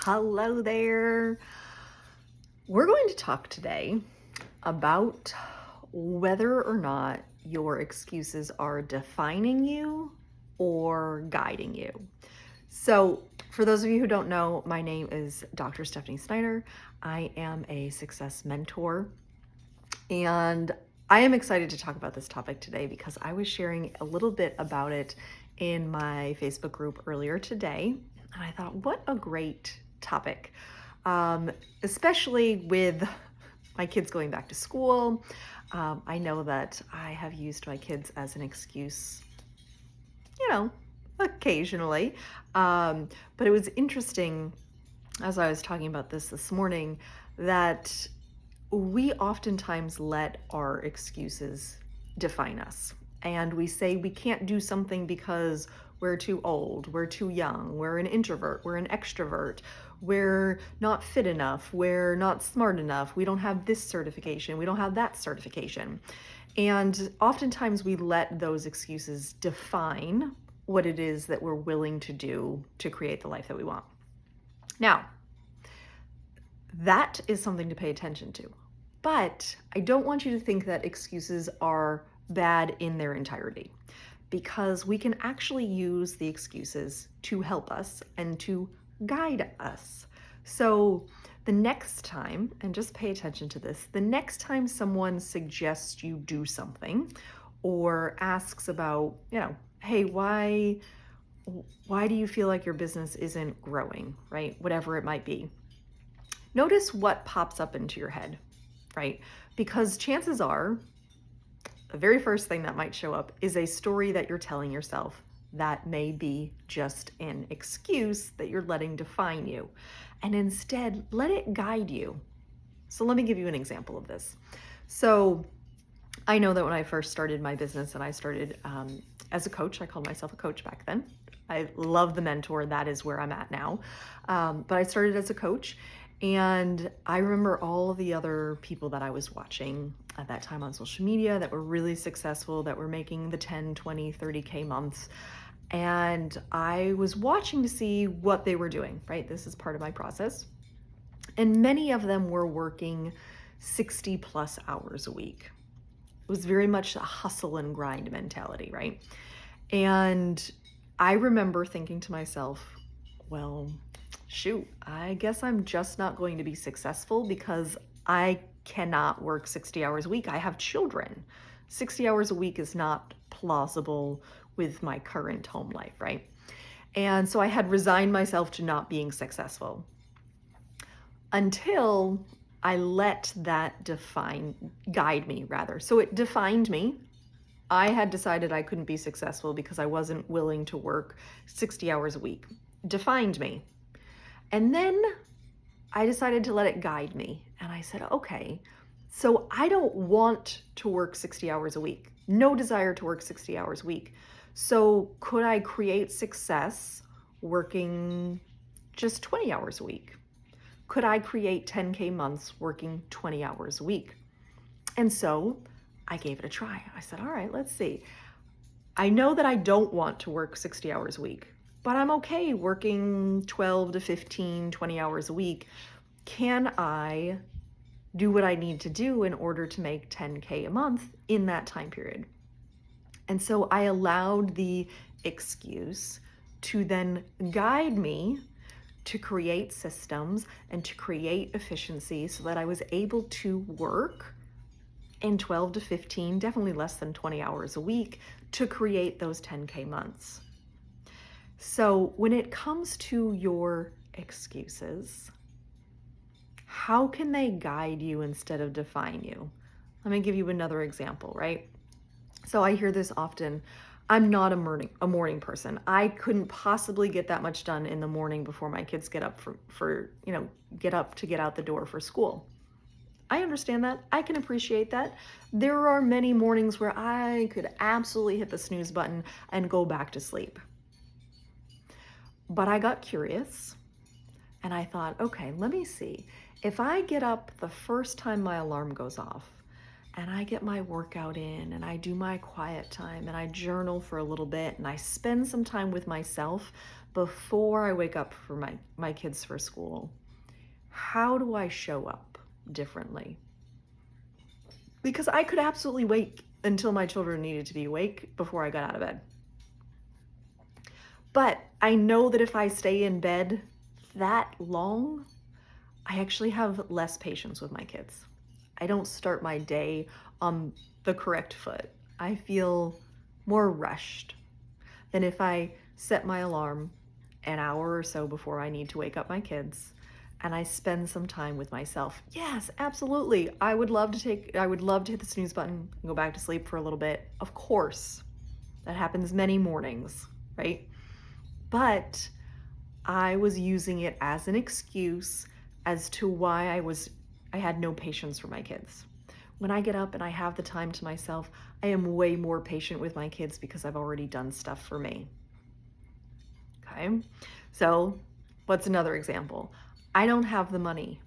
Hello there. We're going to talk today about whether or not your excuses are defining you or guiding you. So, for those of you who don't know, my name is Dr. Stephanie Snyder. I am a success mentor, and I am excited to talk about this topic today because I was sharing a little bit about it in my Facebook group earlier today, and I thought, what a great topic, especially with my kids going back to school. I know that I have used my kids as an excuse, occasionally. But it was interesting as I was talking about this morning that we oftentimes let our excuses define us. And we say we can't do something because we're too old, we're too young, we're an introvert, we're an extrovert, we're not fit enough, we're not smart enough, we don't have this certification, we don't have that certification. And oftentimes we let those excuses define what it is that we're willing to do to create the life that we want. Now, that is something to pay attention to. But I don't want you to think that excuses are bad in their entirety, because we can actually use the excuses to help us and to guide us. So the next time, and just pay attention to this, the next time someone suggests you do something or asks about, hey, why do you feel like your business isn't growing, right? Whatever it might be. Notice what pops up into your head, right? Because chances are the very first thing that might show up is a story that you're telling yourself that may be just an excuse that you're letting define you. And instead, let it guide you. So let me give you an example of this. So I know that when I first started my business and I started as a coach, I called myself a coach back then. I love the mentor. That is where I'm at now. But I started as a coach. And I remember all of the other people that I was watching at that time on social media that were really successful, that were making the 10, 20, 30K months. And I was watching to see what they were doing, right? This is part of my process. And many of them were working 60 plus hours a week. It was very much a hustle and grind mentality, right? And I remember thinking to myself, well, shoot, I guess I'm just not going to be successful because I cannot work 60 hours a week. I have children. 60 hours a week is not plausible with my current home life, right? And so I had resigned myself to not being successful until I let that guide me rather. So it defined me. I had decided I couldn't be successful because I wasn't willing to work 60 hours a week. Defined me. And then I decided to let it guide me. And I said, okay, so I don't want to work 60 hours a week. No desire to work 60 hours a week. So could I create success working just 20 hours a week? Could I create 10K months working 20 hours a week? And so I gave it a try. I said, all right, let's see. I know that I don't want to work 60 hours a week, but I'm okay working 12 to 15, 20 hours a week. Can I do what I need to do in order to make 10K a month in that time period? And so I allowed the excuse to then guide me to create systems and to create efficiency so that I was able to work in 12 to 15, definitely less than 20 hours a week to create those 10K months. So when it comes to your excuses, how can they guide you instead of define you? Let me give you another example, right? So I hear this often. I'm not a morning person. I couldn't possibly get that much done in the morning before my kids get up get up to get out the door for school. I understand that. I can appreciate that. There are many mornings where I could absolutely hit the snooze button and go back to sleep. But I got curious and I thought, okay, let me see. If I get up the first time my alarm goes off and I get my workout in and I do my quiet time and I journal for a little bit and I spend some time with myself before I wake up for my kids for school, how do I show up differently? Because I could absolutely wait until my children needed to be awake before I got out of bed. But I know that if I stay in bed that long, I actually have less patience with my kids. I don't start my day on the correct foot. I feel more rushed than if I set my alarm an hour or so before I need to wake up my kids and I spend some time with myself. Yes, absolutely. I would love to hit the snooze button and go back to sleep for a little bit. Of course. That happens many mornings, right? But I was using it as an excuse as to why I had no patience for my kids. When I get up and I have the time to myself, I am way more patient with my kids because I've already done stuff for me. Okay? So, what's another example? I don't have the money.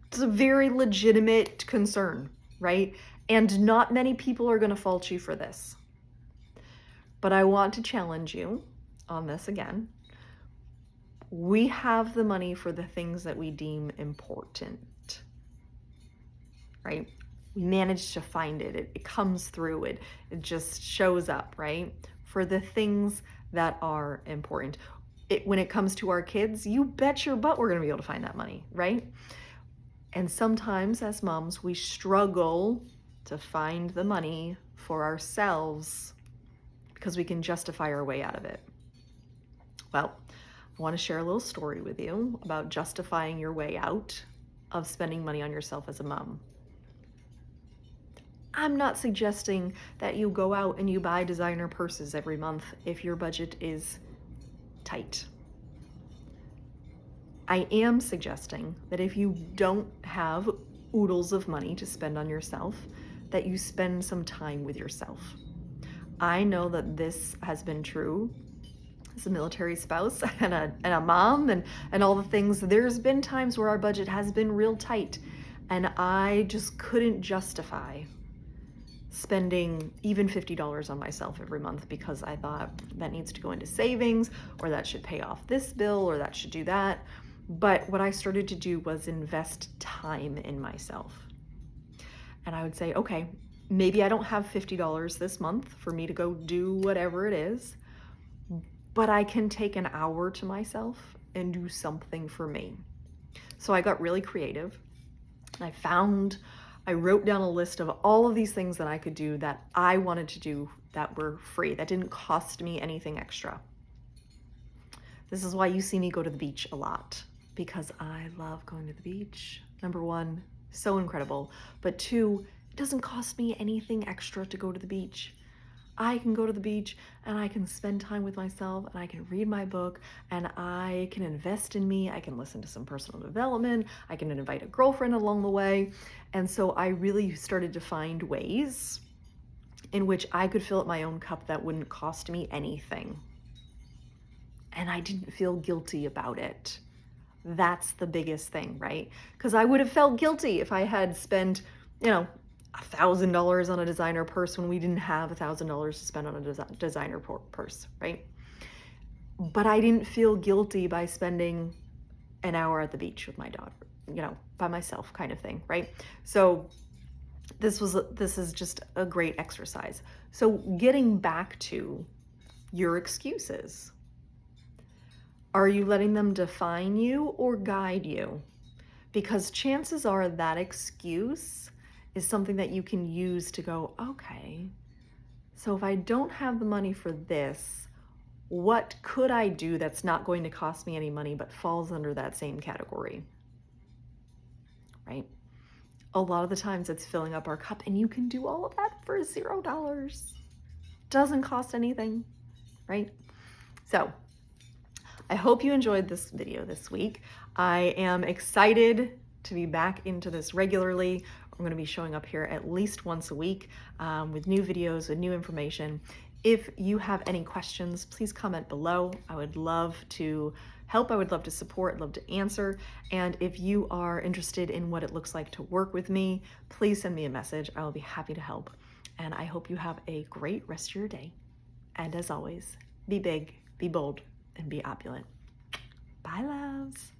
It's a very legitimate concern, right? And not many people are going to fault you for this. But I want to challenge you on this again. We have the money for the things that we deem important, right? We manage to find it. It comes through. It just shows up, right? For the things that are important. When it comes to our kids, you bet your butt we're going to be able to find that money, right? And sometimes as moms, we struggle to find the money for ourselves because we can justify our way out of it. Well, I want to share a little story with you about justifying your way out of spending money on yourself as a mom. I'm not suggesting that you go out and you buy designer purses every month if your budget is tight. I am suggesting that if you don't have oodles of money to spend on yourself, that you spend some time with yourself. I know that this has been true as a military spouse and a mom and all the things. There's been times where our budget has been real tight and I just couldn't justify spending even $50 on myself every month because I thought that needs to go into savings or that should pay off this bill or that should do that. But what I started to do was invest time in myself. And I would say, okay, maybe I don't have $50 this month for me to go do whatever it is, but I can take an hour to myself and do something for me. So I got really creative. I wrote down a list of all of these things that I could do that I wanted to do that were free, that didn't cost me anything extra. This is why you see me go to the beach a lot, because I love going to the beach. Number one, so incredible. But two, it doesn't cost me anything extra to go to the beach. I can go to the beach and I can spend time with myself and I can read my book and I can invest in me. I can listen to some personal development. I can invite a girlfriend along the way. And so I really started to find ways in which I could fill up my own cup that wouldn't cost me anything. And I didn't feel guilty about it. That's the biggest thing, right? Because I would have felt guilty if I had spent, $1,000 on a designer purse when we didn't have $1,000 to spend on a designer purse, right? But I didn't feel guilty by spending an hour at the beach with my daughter, by myself kind of thing, right? So this is just a great exercise. So getting back to your excuses. Are you letting them define you or guide you? Because chances are that excuse is something that you can use to go, okay, so if I don't have the money for this, what could I do that's not going to cost me any money but falls under that same category, right? A lot of the times it's filling up our cup and you can do all of that for $0. Doesn't cost anything, right? So I hope you enjoyed this video this week. I am excited to be back into this regularly. I'm going to be showing up here at least once a week with new videos and new information. If you have any questions, please comment below. I would love to help, I would love to support, I'd love to answer. And if you are interested in what it looks like to work with me, please send me a message. I will be happy to help. And I hope you have a great rest of your day. And as always, be big, be bold, and be opulent. Bye, loves.